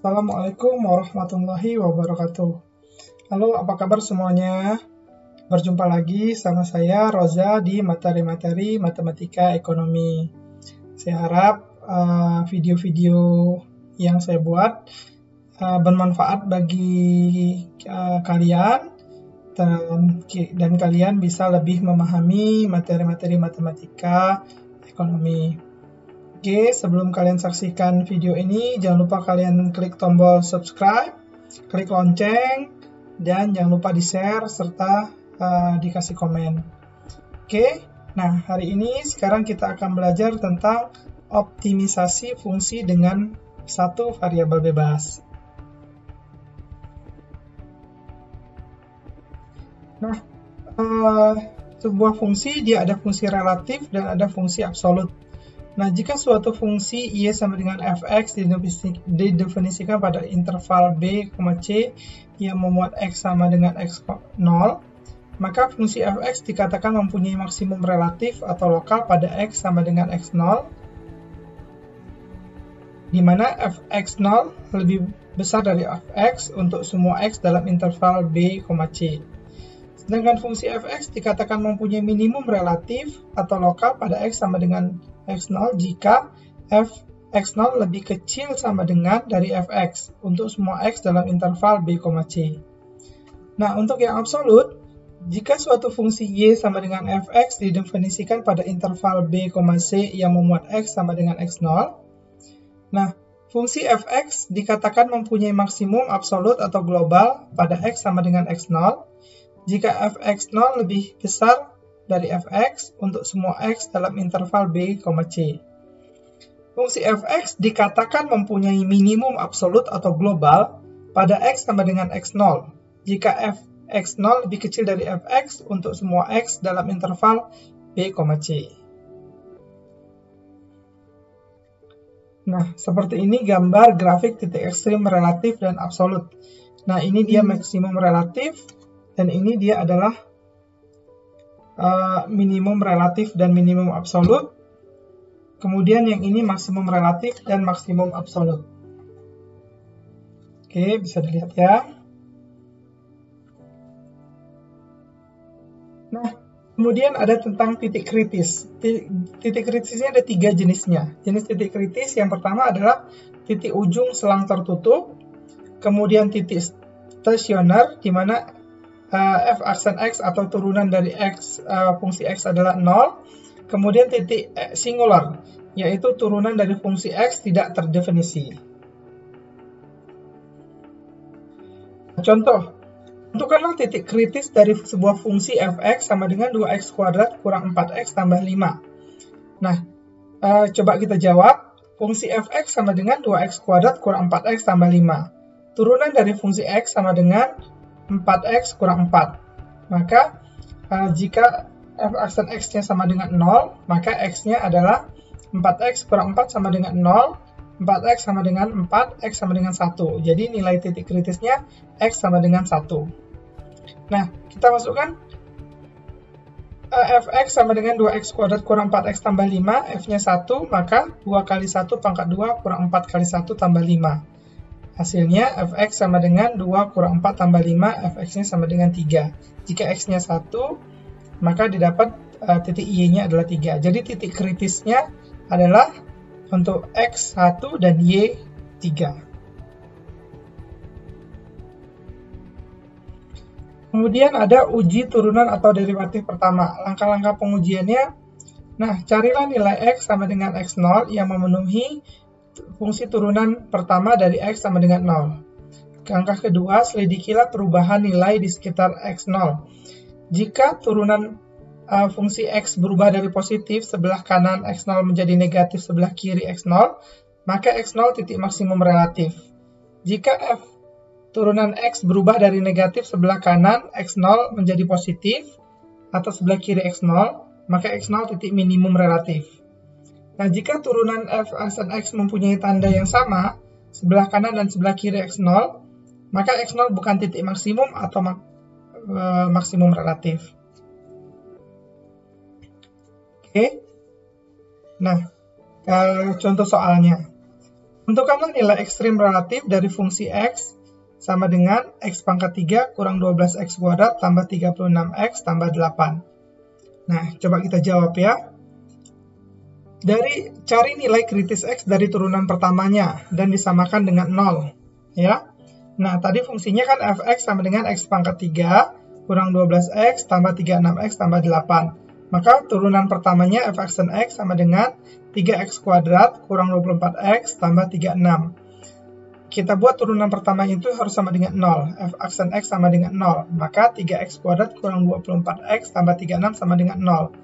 Assalamualaikum warahmatullahi wabarakatuh. Halo, apa kabar semuanya? Berjumpa lagi sama saya Roza di materi-materi matematika ekonomi. Saya harap video-video yang saya buat bermanfaat bagi kalian dan kalian bisa lebih memahami materi-materi matematika ekonomi. Oke, sebelum kalian saksikan video ini, jangan lupa kalian klik tombol subscribe, klik lonceng, dan jangan lupa di-share serta dikasih komen. Oke, nah hari ini sekarang kita akan belajar tentang optimisasi fungsi dengan satu variabel bebas. Nah, sebuah fungsi dia ada fungsi relatif dan ada fungsi absolut. Nah, jika suatu fungsi Y sama dengan fx didefinisikan pada interval B, C yang memuat X sama dengan X0, maka fungsi fx dikatakan mempunyai maksimum relatif atau lokal pada X sama dengan X0, di mana fx0 lebih besar dari fx untuk semua X dalam interval B, C. Sedangkan fungsi fx dikatakan mempunyai minimum relatif atau lokal pada X sama dengan X0 jika fx0 lebih kecil sama dengan dari fx untuk semua X dalam interval B, C. Nah, untuk yang absolut, jika suatu fungsi Y sama dengan fx didefinisikan pada interval B, C yang memuat X sama dengan X0, nah, fungsi fx dikatakan mempunyai maksimum absolut atau global pada X sama dengan X0 jika fx0 lebih besar dari fx untuk semua X dalam interval B, C. Fungsi fx dikatakan mempunyai minimum absolut atau global pada X sama dengan X0 jika fx0 lebih kecil dari fx untuk semua X dalam interval B, C. Nah, seperti ini gambar grafik titik ekstrim relatif dan absolut. Nah, ini dia maksimum relatif dan ini dia adalah minimum relatif dan minimum absolut. Kemudian yang ini maksimum relatif dan maksimum absolut. Oke, bisa dilihat ya. Nah, kemudian ada tentang titik kritis. Titik kritisnya ada 3 jenisnya. Jenis titik kritis yang pertama adalah titik ujung selang tertutup, kemudian titik stasioner di mana f aksen x atau turunan dari x fungsi x adalah 0, kemudian titik singular yaitu turunan dari fungsi x tidak terdefinisi. Contoh, tentukanlah titik kritis dari sebuah fungsi fx sama dengan 2x kuadrat kurang 4x tambah 5. Nah, coba kita jawab, fungsi fx sama dengan 2x kuadrat kurang 4x tambah 5. Turunan dari fungsi x sama dengan 4x kurang 4. Maka, jika f aksen x-nya sama dengan 0, maka x-nya adalah 4x kurang 4 sama dengan 0, 4x sama dengan 4, x sama dengan 1. Jadi nilai titik kritisnya x sama dengan 1. Nah, kita masukkan fx sama dengan 2x kuadrat kurang 4x tambah 5, f-nya 1, maka 2 kali 1 pangkat 2 kurang 4 kali 1 tambah 5. Hasilnya fx sama dengan 2 kurang 4 tambah 5, fx-nya sama dengan 3. Jika x-nya 1, maka didapat titik y-nya adalah 3. Jadi titik kritisnya adalah untuk x1 dan y3. Kemudian ada uji turunan atau derivatif pertama. Langkah-langkah pengujiannya, nah, carilah nilai x sama dengan x0 yang memenuhi fungsi turunan pertama dari x sama dengan 0. Langkah kedua, selidikilah perubahan nilai di sekitar x0. Jika turunan fungsi x berubah dari positif sebelah kanan x0 menjadi negatif sebelah kiri x0, maka x0 titik maksimum relatif. Jika f turunan x berubah dari negatif sebelah kanan x0 menjadi positif atau sebelah kiri x0, maka x0 titik minimum relatif. Nah, jika turunan f aksen x mempunyai tanda yang sama, sebelah kanan dan sebelah kiri x0, maka x0 bukan titik maksimum atau maksimum relatif. Oke. Nah, contoh soalnya. Tentukanlah nilai ekstrim relatif dari fungsi x sama dengan x pangkat 3 kurang 12x kuadrat tambah 36x tambah 8. Nah, coba kita jawab ya. Cari nilai kritis x dari turunan pertamanya dan disamakan dengan 0. Ya. Nah, tadi fungsinya kan fx sama dengan x pangkat 3 kurang 12x tambah 36x tambah 8. Maka turunan pertamanya f(x) dan x sama dengan 3x kuadrat kurang 24x tambah 36. Kita buat turunan pertama itu harus sama dengan 0. f(x) dan x sama dengan 0. Maka 3x kuadrat kurang 24x tambah 36 sama dengan 0.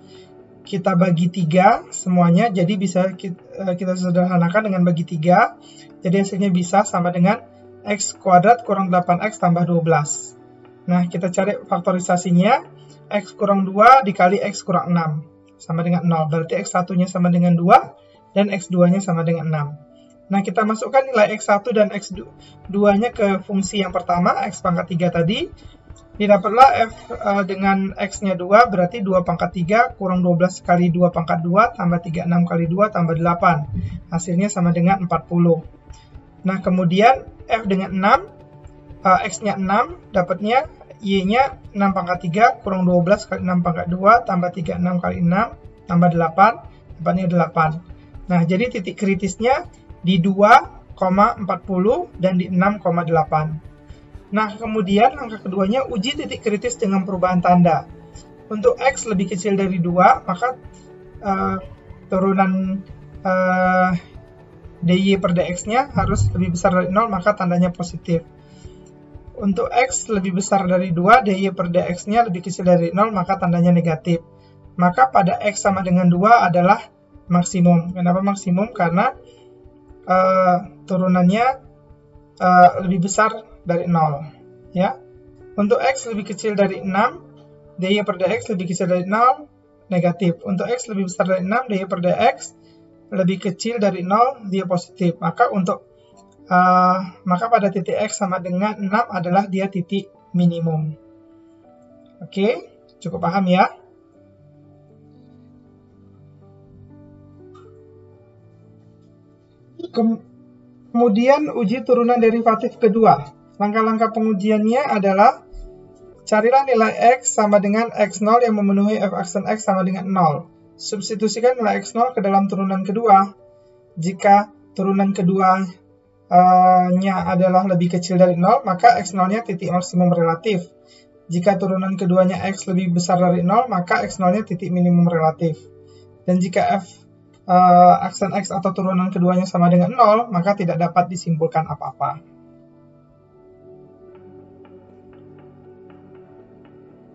Kita bagi 3 semuanya, jadi bisa kita sederhanakan dengan bagi 3. Jadi hasilnya bisa sama dengan x kuadrat kurang 8x tambah 12. Nah, kita cari faktorisasinya. X kurang 2 dikali X kurang 6 sama dengan 0. Berarti X1-nya sama dengan 2 dan X2-nya sama dengan 6. Nah, kita masukkan nilai X1 dan X2-nya ke fungsi yang pertama, X pangkat 3 tadi. Didapatlah F dengan X-nya 2, berarti 2 pangkat 3 kurang 12 kali 2 pangkat 2 tambah 36 kali 2 tambah 8. Hasilnya sama dengan 40. Nah, kemudian F dengan 6, X-nya 6, dapatnya Y-nya 6 pangkat 3 kurang 12 kali 6 pangkat 2 tambah 36 kali 6 tambah 8, dapatnya 8. Nah, jadi titik kritisnya di 2,40 dan di 6,8. Nah, kemudian langkah keduanya uji titik kritis dengan perubahan tanda. Untuk X lebih kecil dari 2, maka turunan dy per dx-nya harus lebih besar dari 0, maka tandanya positif. Untuk X lebih besar dari 2, dy per dx-nya lebih kecil dari 0, maka tandanya negatif. Maka pada X sama dengan 2 adalah maksimum. Kenapa maksimum? Karena turunannya lebih besar dari 0. Ya. Untuk X lebih kecil dari 6, dy per dx lebih kecil dari 0, negatif. Untuk X lebih besar dari 6, dy per dx lebih kecil dari 0, dia positif. Maka pada titik X sama dengan 6 adalah dia titik minimum. Oke, cukup paham ya? Kemudian uji turunan derivatif kedua. Langkah-langkah pengujiannya adalah carilah nilai X sama dengan X0 yang memenuhi f(x) dan X sama dengan 0. Substitusikan nilai X0 ke dalam turunan kedua. Jika turunan kedua nya adalah lebih kecil dari 0, maka X0-nya titik maksimum relatif. Jika turunan keduanya X lebih besar dari 0, maka X0-nya titik minimum relatif. Dan jika X dan X atau turunan keduanya sama dengan 0, maka tidak dapat disimpulkan apa-apa.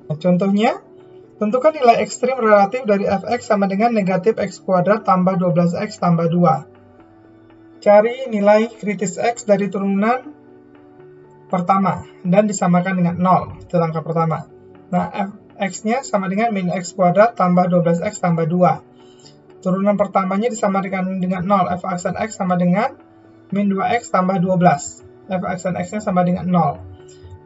Nah, contohnya, tentukan nilai ekstrim relatif dari fx sama dengan negatif x kuadrat tambah 12x tambah 2. Cari nilai kritis X dari turunan pertama dan disamakan dengan 0. Itu langkah pertama. Nah, X-nya sama dengan min X kuadrat tambah 12X tambah 2. Turunan pertamanya disamakan dengan 0. F(x) dan X sama dengan min 2X tambah 12. F(x) dan X-nya sama dengan 0.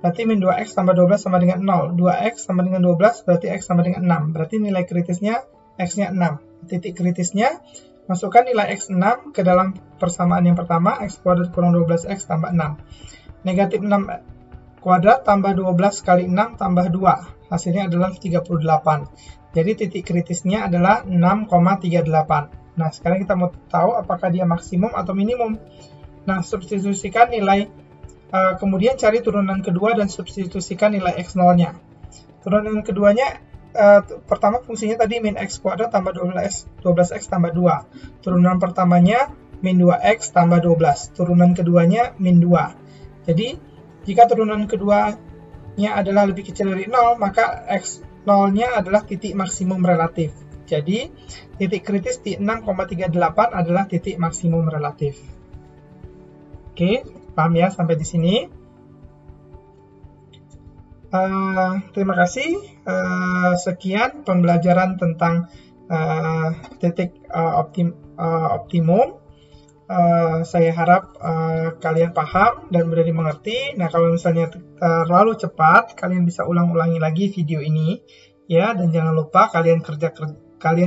Berarti min 2X tambah 12 sama dengan 0. 2X sama dengan 12, berarti X sama dengan 6. Berarti nilai kritisnya X-nya 6. Titik kritisnya, masukkan nilai X6 ke dalam persamaan yang pertama, X kuadrat kurang 12X tambah 6. Negatif 6 kuadrat tambah 12 kali 6 tambah 2. Hasilnya adalah 38. Jadi titik kritisnya adalah 6,38. Nah, sekarang kita mau tahu apakah dia maksimum atau minimum. Nah, substitusikan nilai, kemudian cari turunan kedua dan substitusikan nilai X0-nya. Turunan keduanya, pertama fungsinya tadi min X kuadrat tambah 12X tambah 2. Turunan pertamanya min 2X tambah 12. Turunan keduanya min 2. Jadi, jika turunan keduanya adalah lebih kecil dari 0, maka X0-nya adalah titik maksimum relatif. Jadi, titik kritis di 6,38 adalah titik maksimum relatif. Oke, paham ya sampai di sini? Terima kasih. Sekian pembelajaran tentang titik optimum. Saya harap kalian paham dan mudah dimengerti. Nah, kalau misalnya terlalu cepat, kalian bisa ulang-ulangi lagi video ini, ya. Dan jangan lupa kalian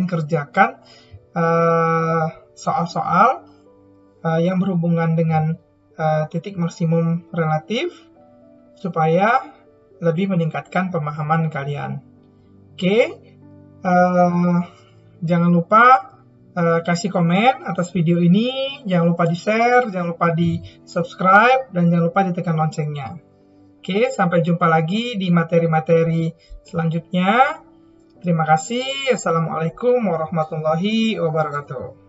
kerjakan soal-soal yang berhubungan dengan titik maksimum relatif supaya lebih meningkatkan pemahaman kalian. Oke, jangan lupa kasih komen atas video ini, jangan lupa di-share, jangan lupa di-subscribe, dan jangan lupa ditekan loncengnya. Oke, sampai jumpa lagi di materi-materi selanjutnya. Terima kasih. Assalamualaikum warahmatullahi wabarakatuh.